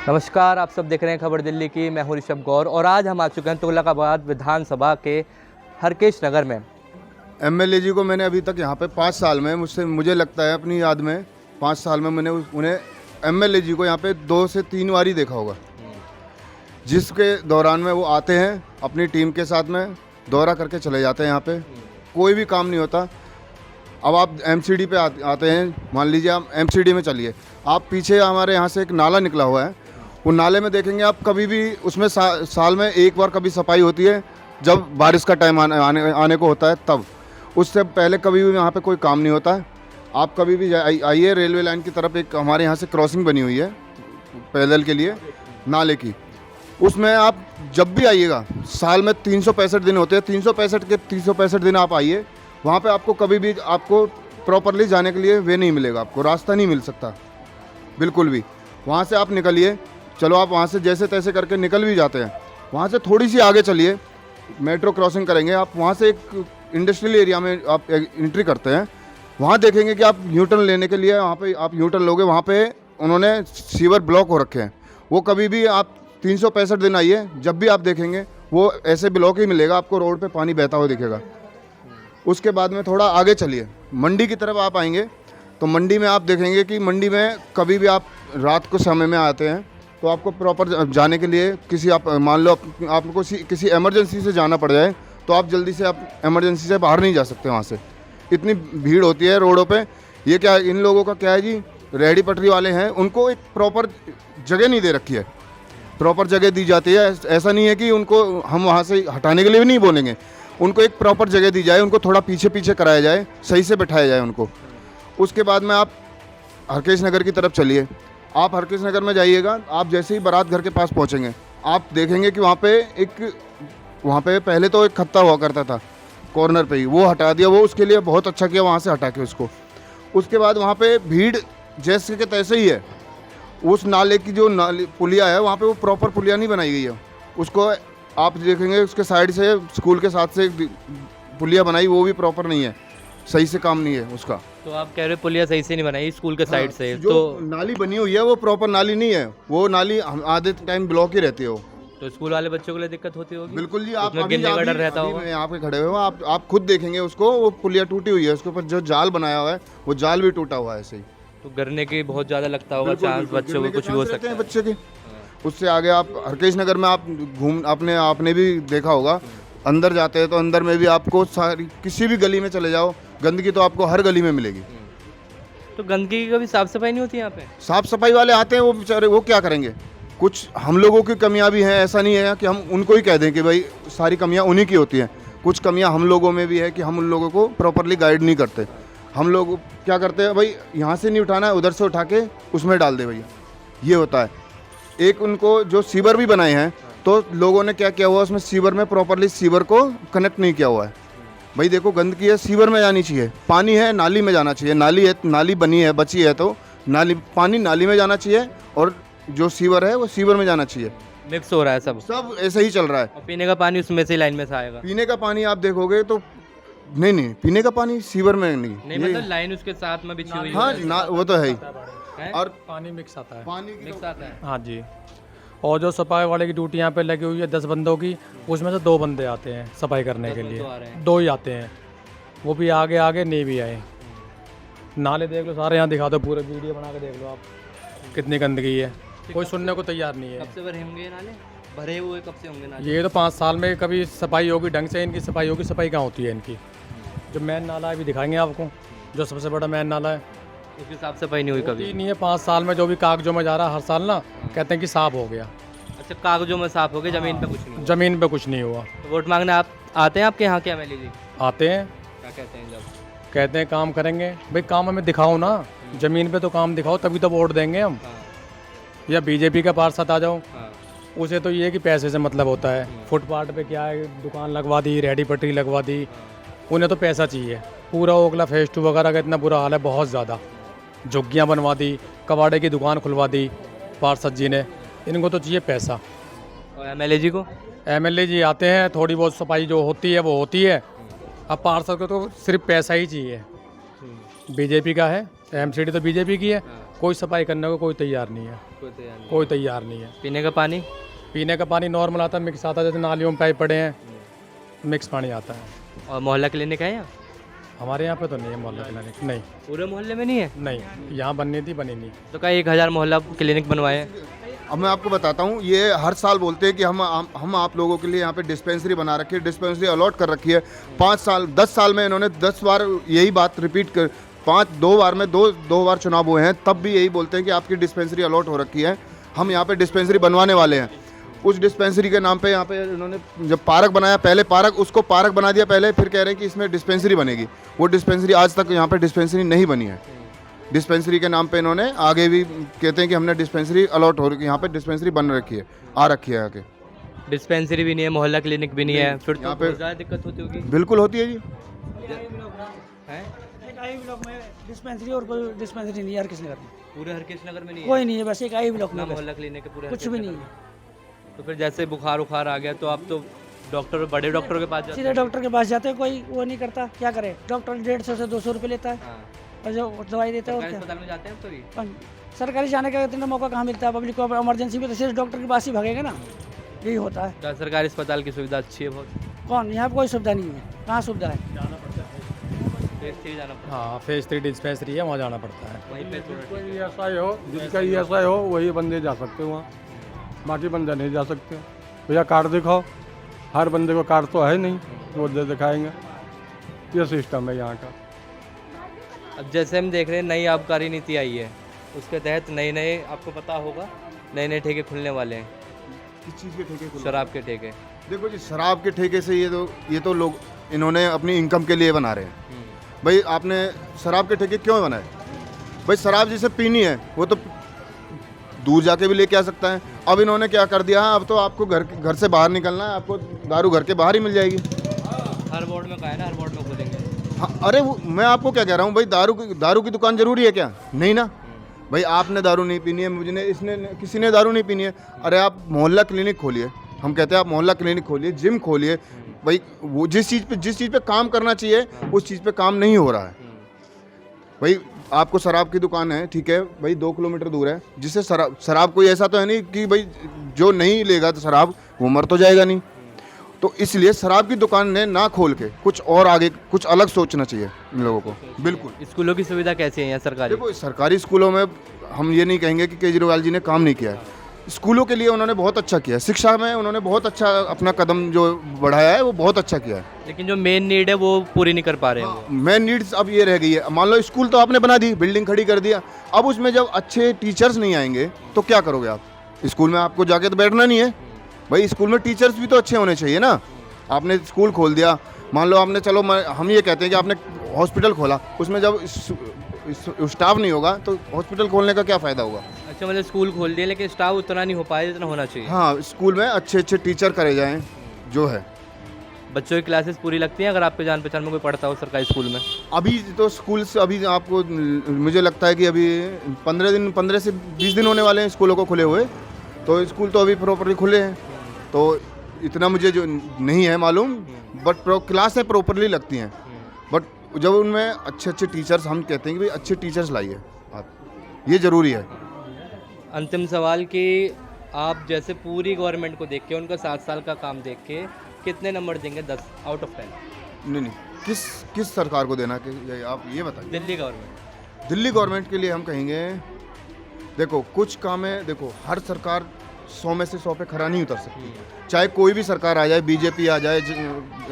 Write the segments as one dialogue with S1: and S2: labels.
S1: नमस्कार, आप सब देख रहे हैं खबर दिल्ली की। मैं हूं ऋषभ गौर और आज हम आ चुके हैं तुगलकाबाद विधानसभा के हरकेश नगर में।
S2: एमएलए जी को मैंने अभी तक यहाँ पे 5 साल में मुझे लगता है अपनी याद में 5 साल में मैंने उन्हें एमएलए जी को यहाँ पे 2 से 3 बार ही देखा होगा, जिसके दौरान में वो आते हैं अपनी टीम के साथ में दौरा करके चले जाते हैं। यहाँ पे कोई भी काम नहीं होता। अब आप एमसीडी पे आते हैं, मान लीजिए आप एमसीडी में चलिए, आप पीछे हमारे यहाँ से एक नाला निकला हुआ है, वो नाले में देखेंगे आप कभी भी उसमें साल में एक बार कभी सफाई होती है जब बारिश का टाइम आने को होता है तब। उससे पहले कभी भी यहाँ पे कोई काम नहीं होता है। आप कभी भी आइए, रेलवे लाइन की तरफ एक हमारे यहाँ से क्रॉसिंग बनी हुई है पैदल के लिए नाले की, उसमें आप जब भी आइएगा, साल में 365 दिन होते हैं, 365 दिन आप आइए, वहाँ पे आपको कभी भी आपको प्रॉपरली जाने के लिए वे नहीं मिलेगा, आपको रास्ता नहीं मिल सकता बिल्कुल भी। वहाँ से आप निकलिए, चलो आप वहाँ से जैसे तैसे करके निकल भी जाते हैं, वहाँ से थोड़ी सी आगे चलिए, मेट्रो क्रॉसिंग करेंगे, आप वहाँ से एक इंडस्ट्रियल एरिया में आप एंट्री करते हैं, वहाँ देखेंगे कि आप यूटर्न लेने के लिए वहाँ पे आप यूटर्न लोगे, वहाँ पे उन्होंने सीवर ब्लॉक हो रखे हैं। वो कभी भी आप 365 दिन आइए, जब भी आप देखेंगे वो ऐसे ब्लॉक ही मिलेगा, आपको रोड पे पानी बहता हुआ दिखेगा। उसके बाद में थोड़ा आगे चलिए, मंडी की तरफ आप आएंगे तो मंडी में आप देखेंगे कि मंडी में कभी भी आप रात को समय में आते हैं तो आपको प्रॉपर जाने के लिए किसी आप मान लो आपको किसी इमरजेंसी से जाना पड़ जाए तो आप जल्दी से आप इमरजेंसी से बाहर नहीं जा सकते वहाँ से, इतनी भीड़ होती है रोडों पे। ये क्या इन लोगों का क्या है जी, रेहड़ी पटरी वाले हैं, उनको एक प्रॉपर जगह नहीं दे रखी है। प्रॉपर जगह दी जाती है, ऐसा नहीं है कि उनको हम वहाँ से हटाने के लिए भी नहीं बोलेंगे, उनको एक प्रॉपर जगह दी जाए, उनको थोड़ा पीछे पीछे कराया जाए, सही से बैठाया जाए उनको। उसके बाद में आप हरकेश नगर की तरफ चलिए, आप हरकेश नगर में जाइएगा, आप जैसे ही बारात घर के पास पहुँचेंगे आप देखेंगे कि वहाँ पे पहले तो एक खत्ता हुआ करता था कॉर्नर पे ही, वो हटा दिया, वो उसके लिए बहुत अच्छा किया वहाँ से हटा के उसको। उसके बाद वहाँ पे भीड़ जैसे के तैसे ही है, उस नाले की जो पुलिया है वहाँ पे वो प्रॉपर पुलिया नहीं बनाई गई है, उसको आप देखेंगे उसके साइड से स्कूल के साथ से पुलिया बनाई, वो भी प्रॉपर नहीं है, सही से काम नहीं है उसका।
S1: तो आप कह रहे हो पुलिया सही से नहीं बनाई स्कूल के साइड से,
S2: जो
S1: तो
S2: नाली बनी हुई है वो प्रॉपर नाली नहीं है, वो नाली आधे टाइम ब्लॉक ही रहती है वो।
S1: तो स्कूल वाले बच्चों के लिए दिक्कत होती होगी।
S2: बिल्कुल जी, आप
S1: गिरने का डर रहता होगा।
S2: यहाँ पे खड़े हुए हो, आप खुद देखेंगे उसको, वो पुलिया टूटी हुई है, उसके ऊपर जो जाल बनाया हुआ है वो जाल भी टूटा हुआ है ऐसे ही।
S1: तो गिरने की बहुत ज़्यादा लगता होगा चांस, बच्चों को कुछ भी हो सकता है
S2: बच्चे के। उससे आगे आप हरकेश नगर में आप आपने भी देखा होगा, अंदर जाते हैं तो अंदर में भी आपको सारी किसी भी गली में चले जाओ, गंदगी तो आपको हर गली में मिलेगी।
S1: तो गंदगी की कभी साफ सफाई नहीं होती यहाँ पे?
S2: साफ सफाई वाले आते हैं, वो बेचारे वो क्या करेंगे, कुछ हम लोगों की कमियां भी हैं, ऐसा नहीं है कि हम उनको ही कह दें कि भाई सारी कमियां उन्हीं की होती हैं, कुछ कमियां हम लोगों में भी है कि हम उन लोगों को प्रॉपरली गाइड नहीं करते। हम लोग क्या करते हैं, भाई यहाँ से नहीं उठाना है, उधर से उठा के उसमें डाल दे भैया, ये होता है। एक उनको जो सीवर भी बनाए हैं तो लोगों ने क्या किया हुआ, उसमें सीवर में प्रॉपरली सीवर को कनेक्ट नहीं किया हुआ है। भाई देखो गंदगी है, सीवर में जानी चाहिए, पानी है नाली में जाना चाहिए, नाली है, नाली बनी है बची है तो पानी नाली में जाना चाहिए और जो सीवर है वो सीवर में जाना चाहिए।
S1: मिक्स हो रहा है सब
S2: ऐसे ही चल रहा है।
S1: और पीने का पानी उसमें से लाइन में से आएगा।
S2: पीने का पानी आप देखोगे तो नहीं, पीने का पानी सीवर में नहीं
S1: मतलब लाइन उसके साथ में बिछी हुई है।
S2: हाँ वो तो है ही, और
S3: पानी मिक्स आता है,
S2: पानी
S1: मिक्स आता है।
S3: हाँ जी। और जो सफाई वाले की ड्यूटी यहाँ पे लगी हुई है 10 बंदों की, उसमें से 2 बंदे आते हैं सफाई करने के लिए, 2 ही आते हैं, वो भी आगे नहीं भी आए। नाले देख लो सारे, यहाँ दिखा दो, पूरे वीडियो बना के देख लो आप, कितनी गंदगी है, कोई सुनने को तैयार नहीं है।
S1: कब से भरे होंगे नाले? भरे हुए कब से होंगे नाले?
S3: ये तो 5 साल में कभी सफाई होगी ढंग से, इनकी सफाई होगी, सफाई कहाँ होती है इनकी। जो मेन नाला है भी दिखाएंगे आपको, जो सबसे बड़ा मेन नाला है,
S1: उसकी साफ सफाई नहीं हुई कभी?
S3: नहीं है 5 साल में, जो भी कागजों में जा रहा है हर साल ना, कहते हैं कि साफ हो गया।
S1: अच्छा, कागजों में साफ हो गए, जमीन पे कुछ नहीं हुआ?
S3: ज़मीन पे कुछ नहीं हुआ।
S1: तो वोट मांगने आप आते हैं आपके यहाँ के एमएलए जी?
S3: आते हैं,
S1: क्या कहते हैं जब?
S3: कहते हैं काम करेंगे, भाई काम हमें दिखाओ ना, ज़मीन पे तो काम दिखाओ तभी तो वोट देंगे हम।
S1: हाँ,
S3: या बीजेपी का पार्षद आ जाओ,
S1: हाँ,
S3: उसे तो ये कि पैसे से मतलब होता है। फुटपाथ पे क्या है, दुकान लगवा दी, रेहड़ी पटरी लगवा दी, उन्हें तो पैसा चाहिए। पूरा ओखला फेज 2 वगैरह का इतना बुरा हाल है, बहुत ज़्यादा। झुग्गियाँ बनवा दी, कबाड़े की दुकान खुलवा दी पार्षद जी ने, इनको तो चाहिए पैसा।
S1: और एमएलए जी को?
S3: एमएलए जी आते हैं, थोड़ी बहुत सफाई जो होती है वो होती है, अब पार्षद को तो सिर्फ पैसा ही चाहिए। बीजेपी का है, एमसीडी तो बीजेपी की है, कोई सफाई करने को कोई तैयार नहीं है, कोई तैयार नहीं है।
S1: पीने का पानी
S3: पीने का पानी नॉर्मल आता है, मिक्स आता है, जैसे नालियों में पाइप पड़े हैं, मिक्स पानी आता है।
S1: और मोहल्ला क्लिनिक है यहाँ?
S3: हमारे यहाँ पे तो नहीं है मोहल्ला क्लिनिक, नहीं
S1: पूरे मोहल्ले में नहीं है?
S3: नहीं, यहाँ बननी थी, बनी नहीं।
S1: तो क्या 1000 मोहल्ला क्लिनिक बनवाए हैं?
S2: अब मैं आपको बताता हूँ, ये हर साल बोलते हैं कि हम आप लोगों के लिए यहाँ पे डिस्पेंसरी बना रखी है, डिस्पेंसरी अलॉट कर रखी है। 5 साल 10 साल में इन्होंने 10 बार यही बात रिपीट कर, 2 बार में दो बार चुनाव हुए हैं, तब भी यही बोलते हैं कि आपकी डिस्पेंसरी अलॉट हो रखी है, हम यहाँ पे डिस्पेंसरी बनवाने वाले हैं। उस डिस्पेंसरी के नाम पे यहाँ पे इन्होंने जब पार्क बनाया, पहले उसको पार्क बना दिया पहले, फिर कह रहे हैं कि इसमें डिस्पेंसरी बनेगी। वो डिस्पेंसरी आज तक यहाँ पे डिस्पेंसरी नहीं बनी है। डिस्पेंसरी के नाम पे इन्होंने आगे भी कहते हैं कि हमने डिस्पेंसरी अलॉट हो रही है, यहाँ पे डिस्पेंसरी बन रखी है, आ रखी है आके।
S1: डिस्पेंसरी भी नहीं है, मोहल्ला क्लिनिक भी नहीं है, फिर तो
S2: यहाँ पे
S1: बहुत ज़्यादा दिक्कत होती होगी।
S2: बिल्कुल होती है जी।
S1: हैं?
S4: एक आई ब्लॉक में डिस्पेंसरी और कोई डिस्पेंसरी नहीं है हर किसी नगर में,
S1: पूरे हरकिश नगर में नहीं है?
S4: कोई नहीं है, बस एक आई ब्लॉक
S1: ना
S4: में बस,
S1: मोहल्ला क्लिनिक है पूरे
S4: कुछ
S1: हरकिश
S4: भी
S1: नगर
S4: नहीं
S1: में।
S4: है।
S1: तो फिर जैसे बुखार उखार आ गया तो आप तो डॉक्टर, बड़े डॉक्टर के पास जाते
S4: सीधे डॉक्टर के पास जाते हैं, कोई वो नहीं करता, क्या करे, डॉक्टर 150 से 200 रुपये लेता है
S1: हाँ।
S4: और जो दवाई देता है और
S1: सरकारी
S4: क्या।
S1: अस्पताल में जाते हैं तो ही?
S4: सरकारी जाने का इतना मौका कहाँ मिलता है, पब्लिक को इमरजेंसी में तो सिर्फ डॉक्टर के पास ही भागेगा ना, यही होता है।
S1: क्या सरकारी अस्पताल की सुविधा अच्छी है बहुत?
S4: कौन, यहाँ पे कोई सुविधा नहीं है, कहाँ सुविधा है।
S1: फेज 3 जाना पड़ता
S3: हाँ, फेज 3 डिस्पेंसरी है, वहाँ जाना पड़ता है।
S1: है वहीं पे थोड़ा
S5: कोई ऐसा ही हो, जिसका ही ऐसा ही हो वही बंदे जा सकते हैं वहाँ, बाकी बंदे नहीं जा सकते। भैया कार्ड दिखाओ, हर बंदे को कार्ड तो है नहीं, वो दे दिखाएंगे, ये सिस्टम है यहाँ का।
S1: अब जैसे हम देख रहे हैं नई आबकारी नीति आई है, उसके तहत नए आपको पता होगा नए ठेके खुलने वाले हैं,
S2: किस चीज़ के ठेके?
S1: शराब के ठेके।
S2: देखो जी, शराब के ठेके से ये तो लोग इन्होंने अपनी इनकम के लिए बना रहे हैं। भाई आपने शराब के ठेके क्यों बनाए? भाई शराब जिसे पीनी है वो तो दूर जाके भी लेके आ सकता है। अब इन्होंने क्या कर दिया, अब तो आपको घर से बाहर निकलना है, आपको दारू घर के बाहर ही मिल जाएगी।
S1: हर वार्ड में कहा है ना, हर वार्ड में खोलेंगे।
S2: हाँ, अरे मैं आपको क्या कह रहा हूँ भाई, दारू की दुकान जरूरी है क्या? नहीं ना भाई, आपने दारू नहीं पीनी है, किसी ने दारू नहीं पीनी है, अरे आप मोहल्ला क्लिनिक खोलिए। हम कहते हैं आप मोहल्ला क्लिनिक खोलिए, जिम खोलिए। भाई वो जिस चीज़ पे काम करना चाहिए उस चीज़ पे काम नहीं हो रहा है। भाई आपको शराब की दुकान है, ठीक है भाई, 2 किलोमीटर दूर है, जिससे शराब कोई ऐसा तो है नहीं कि भाई जो नहीं लेगा तो शराब वो मर तो जाएगा नहीं। तो इसलिए शराब की दुकान ने ना खोल के कुछ और आगे कुछ अलग सोचना चाहिए इन लोगों को। बिल्कुल।
S1: स्कूलों की सुविधा कैसी है यहाँ सरकारी?
S2: देखो सरकारी स्कूलों में हम ये नहीं कहेंगे कि केजरीवाल जी ने काम नहीं किया है, स्कूलों के लिए उन्होंने बहुत अच्छा किया है, शिक्षा में उन्होंने बहुत अच्छा अपना कदम जो बढ़ाया है वो बहुत अच्छा किया है।
S1: लेकिन जो मेन नीड है वो पूरी नहीं कर पा रहे हैं वो।
S2: मेन नीड्स अब ये रह गई है, मान लो स्कूल तो आपने बना दी, बिल्डिंग खड़ी कर दिया, अब उसमें जब अच्छे टीचर्स नहीं आएंगे तो क्या करोगे आप? स्कूल में आपको जाके तो बैठना नहीं है भाई, स्कूल में टीचर्स भी तो अच्छे होने चाहिए ना। आपने स्कूल खोल दिया, मान लो आपने, चलो हम ये कहते हैं कि आपने हॉस्पिटल खोला, उसमें जब स्टाफ नहीं होगा तो हॉस्पिटल खोलने का क्या फ़ायदा होगा?
S1: अच्छा, मतलब स्कूल खोल दिए लेकिन स्टाफ उतना नहीं हो पाया जितना होना चाहिए।
S2: हाँ, स्कूल में अच्छे टीचर करे जाएं जो है।
S1: बच्चों की क्लासेस पूरी लगती हैं अगर आपके जान पहचान में कोई पढ़ता हो सरकारी स्कूल में?
S2: अभी तो स्कूल से अभी आपको मुझे लगता है कि अभी 15 से 20 दिन होने वाले हैं स्कूलों को खुले हुए, तो स्कूल तो अभी प्रॉपरली खुले हैं, तो इतना मुझे जो नहीं है मालूम, बट क्लासें प्रॉपरली लगती हैं। बट जब उनमें अच्छे टीचर्स, हम कहते हैं कि भाई अच्छे टीचर्स लाइए आप, ये ज़रूरी है।
S1: अंतिम सवाल कि आप जैसे पूरी गवर्नमेंट को देख के, उनका 7 साल का काम देख के कितने नंबर देंगे 10 आउट ऑफ 10?
S2: नहीं, किस सरकार को देना कि आप ये बताइए।
S1: दिल्ली गवर्नमेंट।
S2: दिल्ली गवर्नमेंट के लिए हम कहेंगे, देखो कुछ काम है, देखो हर सरकार 100 में से 100 पे खरा नहीं उतर सकती, चाहे कोई भी सरकार आ जाए, बीजेपी आ जाए,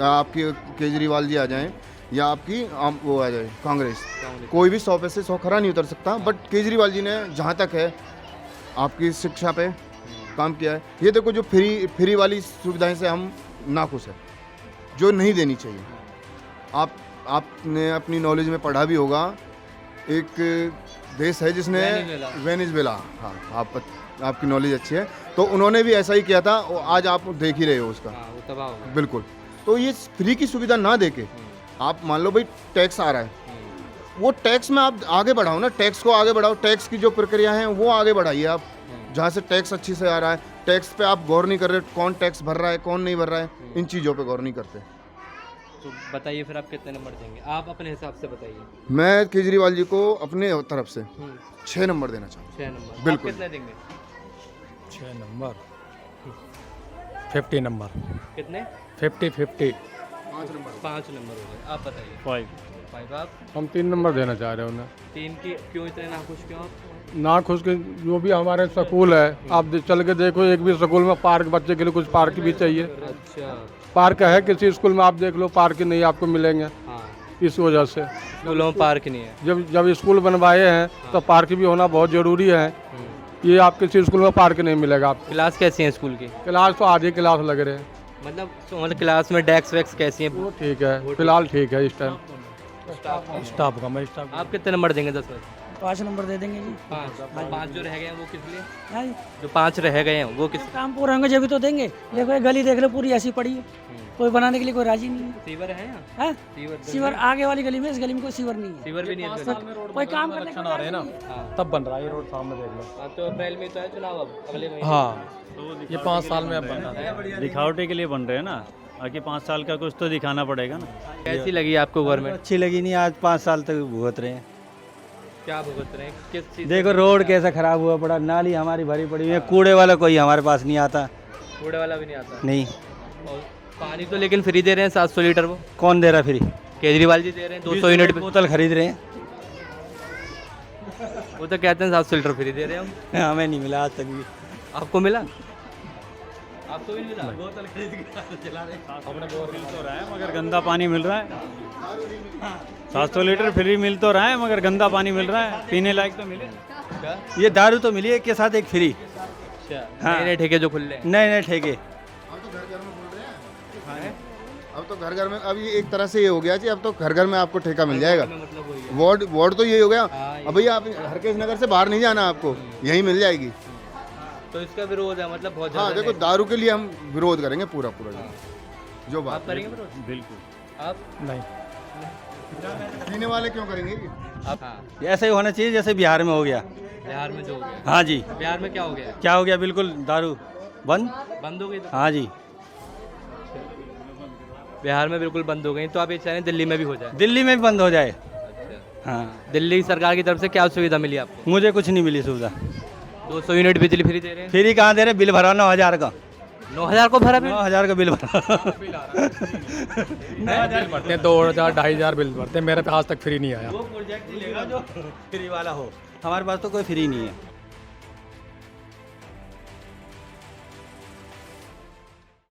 S2: आपकी केजरीवाल जी आ जाएं, या आपकी वो आ जाए कांग्रेस, कोई भी 100 पे से 100 खरा नहीं उतर सकता। बट केजरीवाल जी ने जहाँ तक है आपकी शिक्षा पे काम किया है। ये देखो जो फ्री वाली सुविधाएं से हम नाखुश है, जो नहीं देनी चाहिए। आपने अपनी नॉलेज में पढ़ा भी होगा, एक देश है जिसने वेनेजुएला, हाँ आपकी नॉलेज अच्छी है, तो उन्होंने भी ऐसा ही किया था, और आज आप देख ही रहे हो उसका।
S1: वो तबाह हो गया।
S2: बिल्कुल। तो ये फ्री की सुविधा ना देके, आप मान लो भाई टैक्स आ रहा है, वो टैक्स में आप आगे बढ़ाओ ना, टैक्स को आगे बढ़ाओ, टैक्स की जो प्रक्रिया है वो आगे बढ़ाइए आप। जहाँ से टैक्स अच्छी से आ रहा है, टैक्स पे आप गौर नहीं कर रहे, कौन टैक्स भर रहा है कौन नहीं भर रहा है, इन चीज़ों पे गौर नहीं करते।
S1: तो बताइए फिर आप कितने नंबर देंगे, आप अपने हिसाब से बताइए।
S2: मैं केजरीवाल जी को अपने तरफ से 6 नंबर देना चाहूँगा।
S1: 6 नंबर। आप
S2: बिल्कुल।
S1: कितने देंगे?
S3: 6 नंबर 50 नंबर
S1: कितने?
S3: 50
S1: 5 नंबर हो गए। आप बताइए। 5 आप?
S5: हम 3 नंबर देना चाह रहे हैं उन्हें।
S1: 3 की क्यों इतने नाखुश क्यों आप?
S5: ना खुश के जो भी हमारे स्कूल है, आप चल के देखो, एक भी स्कूल में पार्क, बच्चे के लिए कुछ पार्क भी चाहिए।
S1: अच्छा।
S5: पार्क है किसी स्कूल में, आप देख लो, पार्क नहीं आपको मिलेंगे।
S1: हाँ,
S5: इस वजह से
S1: स्कूलों में पार्क नहीं है।
S5: जब स्कूल बनवाए हैं तो पार्क भी होना बहुत ज़रूरी है। ये आप किसी स्कूल में पार्क नहीं मिलेगा आपको।
S1: क्लास कैसी है स्कूल की?
S5: क्लास तो आधी क्लास लग रहे हैं।
S1: मतलब क्लास में डेस्क वेक्स कैसी है?
S5: वो ठीक है, फिलहाल ठीक है इस टाइम।
S3: स्टाफ का मैं स्टाफ
S1: आप कितने नंबर देंगे 10 में?
S4: 5 नंबर दे देंगे जी।
S1: 5 जो रह गए हैं वो किस लिए?
S4: हाँ जी,
S1: जो 5 रह गए हैं वो किस?
S4: काम पूरा होंगे जब भी तो देंगे। देखो ये गली देख लो, पूरी ऐसी पड़ी है, कोई बनाने के लिए कोई राजी नहीं है।
S1: सीवर है यहाँ?
S4: हाँ?
S1: सीवर
S4: सीवर आगे वाली गली में, इस गली में कोई सीवर नहीं है।
S1: सीवर भी नहीं है इस वक्त?
S4: कोई काम करने
S3: इलेक्शन आ रहे हैं ना, तब बन रहा है ये रोड, सामने देख लो।
S1: हाँ, तो अप्रैल में तो है चुनाव, अब अगले महीने।
S3: हाँ, ये 5 साल में अब बन रहा है।
S6: दिखावटी के लिए बन रहे हैं ना, आगे 5 साल का कुछ तो दिखाना पड़ेगा ना।
S1: कैसी लगी आपको गवर्नमेंट?
S7: अच्छी लगी नहीं, आज 5 साल तक भुगत रहे हैं।
S1: क्या भुगत रहे हैं, किस चीज़?
S7: देखो रोड कैसा खराब हुआ पड़ा, नाली हमारी भरी पड़ी हुई है, कूड़े वाला कोई हमारे पास नहीं आता।
S1: कूड़े वाला भी नहीं आता।
S7: नहीं,
S1: और पानी तो लेकिन फ्री दे रहे हैं 700 लीटर वो।
S7: कौन दे रहा फ्री?
S1: केजरीवाल जी दे रहे हैं 200 यूनिट पे।
S7: बोतल खरीद रहे हैं।
S1: वो तो कहते हैं 700 लीटर फ्री दे रहे हैं हम।
S7: हमें नहीं मिला आज तक भी।
S1: आपको मिला? आपको भी नहीं मिला?
S6: बोतल खरीद के चला रहे मिल तो रहा है मगर गंदा पानी मिल रहा है। 700 लीटर फ्री मिल तो रहा है मगर गंदा पानी मिल रहा है, पीने लायक तो मिले।
S1: क्या?
S7: ये दारू तो मिली, एक के साथ एक फ्री।
S1: अच्छा,
S7: हाँ।
S1: नए नए ठेके जो खुल रहे हैं।
S7: नए नए ठेके।
S2: अब तो घर घर में, अब ये एक तरह से ये हो गया कि अब तो घर घर में आपको ठेका मिल जाएगा।
S1: मतलब वही है।
S2: वार्ड वार्ड तो यही हो गया।
S1: हाँ,
S2: अब भैया आप हरकेश नगर से बाहर नहीं जाना, आपको यहीं मिल जाएगी।
S1: तो इसका विरोध है, मतलब बहुत
S2: हाँ,
S1: ज़्यादा
S2: देखो दारू के लिए हम विरोध करेंगे पूरा जो
S1: आप
S2: बात
S1: करेंगे विरोध?
S6: बिल्कुल।
S1: आप?
S3: नहीं,
S2: पीने वाले क्यों करेंगे?
S1: आप? हाँ,
S7: ऐसा ही होना चाहिए जैसे बिहार में हो गया।
S1: बिहार में जो हो गया।
S7: हाँ जी।
S1: बिहार में क्या हो गया?
S7: क्या हो गया? बिल्कुल दारू बंद।
S1: बंद हो गई तो?
S7: हाँ जी,
S1: बिहार में बिल्कुल बंद हो गई, तो आप ये चाह रहे हैं दिल्ली में भी हो जाए?
S7: दिल्ली में भी बंद हो जाए।
S1: अच्छा,
S7: हाँ,
S1: दिल्ली सरकार की तरफ से क्या सुविधा मिली आपको?
S7: मुझे कुछ नहीं मिली सुविधा।
S1: 200 यूनिट बिजली फ्री दे रहे हैं।
S7: फ्री कहाँ दे रहे? बिल भरा 9,000 का।
S1: 9,000 को भरा बिल?
S7: 9,000 का बिल भरा।
S3: बिल भरते हैं 2,000 2,500 बिल भरते हैं, मेरे पे आज तक फ्री नहीं आया।
S7: वो प्रोजेक्ट लेगा जो फ्री वाला हो, हमारे पास तो कोई फ्री नहीं है।